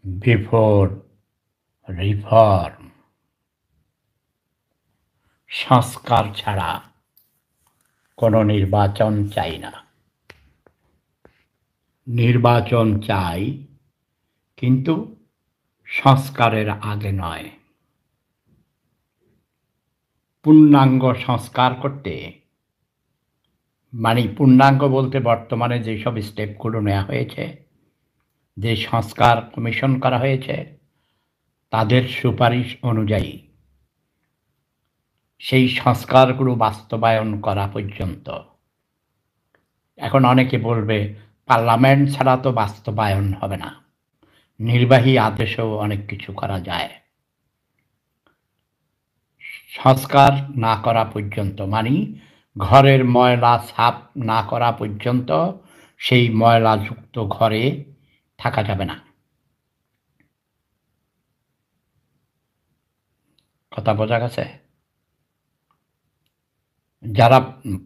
Before reform, সংস্কার ছাড়া কোনো নির্বাচন চাই না। নির্বাচন চাই, কিন্তু সংস্কারের আগে নয়। পূর্ণাঙ্গ সংস্কার করতে, মানে পূর্ণাঙ্গ বলতে বর্তমানে যেসব স্টেপগুলো নেওয়া হয়েছে, যে সংস্কার কমিশন করা হয়েছে, তাদের সুপারিশ অনুযায়ী সেই সংস্কারগুলো বাস্তবায়ন করা পর্যন্ত। এখন অনেকে বলবে পার্লামেন্ট ছাড়া তো বাস্তবায়ন হবে না, নির্বাহী আদেশেও অনেক কিছু করা যায়। সংস্কার না করা পর্যন্ত, মানে ঘরের ময়লা সাফ না করা পর্যন্ত সেই ময়লাযুক্ত ঘরে থাকা যাবে না। কথা বোঝা গেছে? যারা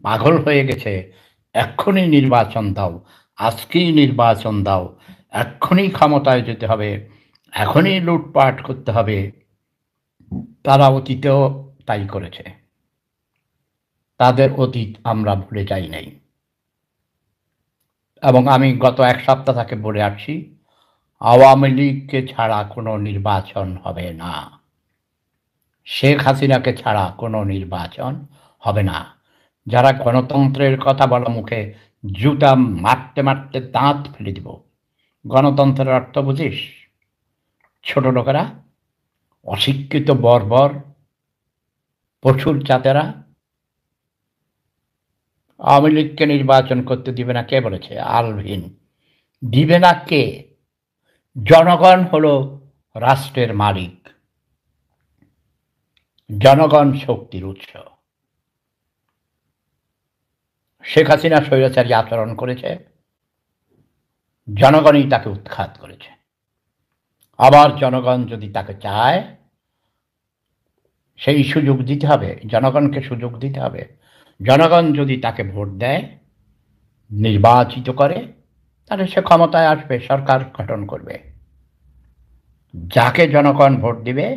পাগল হয়ে গেছে, এক্ষুনি নির্বাচন দাও, আজকেই নির্বাচন দাও, এক্ষুনি ক্ষমতায় যেতে হবে, এখনই লুটপাট করতে হবে, তারা অতীতেও তাই করেছে। তাদের অতীত আমরা ভুলে যাই নাই। এবং আমি গত এক সপ্তাহ থেকে বলে আসছি, আওয়ামী লীগকে ছাড়া কোনো নির্বাচন হবে না, শেখ হাসিনাকে ছাড়া কোনো নির্বাচন হবে না। যারা গণতন্ত্রের কথা বলা মুখে জুতা মারতে মারতে দাঁত ফেলে দিব। গণতন্ত্রের অর্থ বুঝিস? ছোট লোকেরা, অশিক্ষিত বর্বর পশুর জাতেরা আওয়ামী লীগকে নির্বাচন করতে দিবে না কে বলেছে? আলভিন। দিবে না কে? জনগণ হলো রাষ্ট্রের মালিক, জনগণ শক্তির উৎস। শেখ হাসিনা স্বৈরাচারী আচরণ করেছে, জনগণই তাকে উৎখাত করেছে। আবার জনগণ যদি তাকে চায়, সেই সুযোগ দিতে হবে, জনগণকে সুযোগ দিতে হবে। জনগণ যদি তাকে ভোট দেয়, নির্বাচিত করে, তাহলে সে ক্ষমতায় আসবে, সরকার গঠন করবে। যাকে জনগণ ভোট দিবে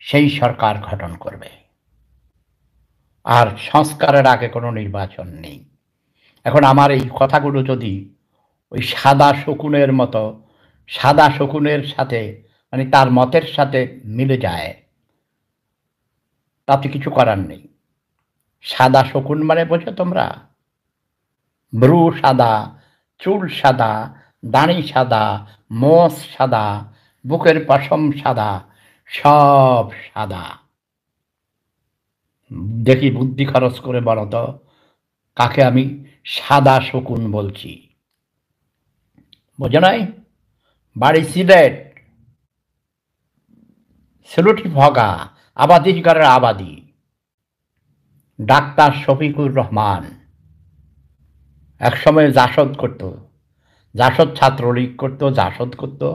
সেই সরকার গঠন করবে। আর সংস্কারের আগে কোনো নির্বাচন নেই। এখন আমার এই কথাগুলো যদি ওই সাদা শকুনের মতো, সাদা শকুনের সাথে, মানে তার মতের সাথে মিলে যায়, তাতে কিছু করার নেই। সাদা শকুন মানে বোঝো তোমরা? ব্রু সাদা, চুল সাদা, দাড়ি সাদা, মোষ সাদা, বুকের পশম সাদা, সব সাদা। দেখি বুদ্ধি খরচ করে বলো তো, কাকে আমি সাদা শকুন বলছি? বোঝো নাই? বাড়ি সিলেট, সিলেটি ভগা, আবাদিঘরের আবাদি, ডাক্তার শফিকুর রহমান। একসময় জাসদ করতো, জাসদ ছাত্রলীগ করতো, জাসদ করতো।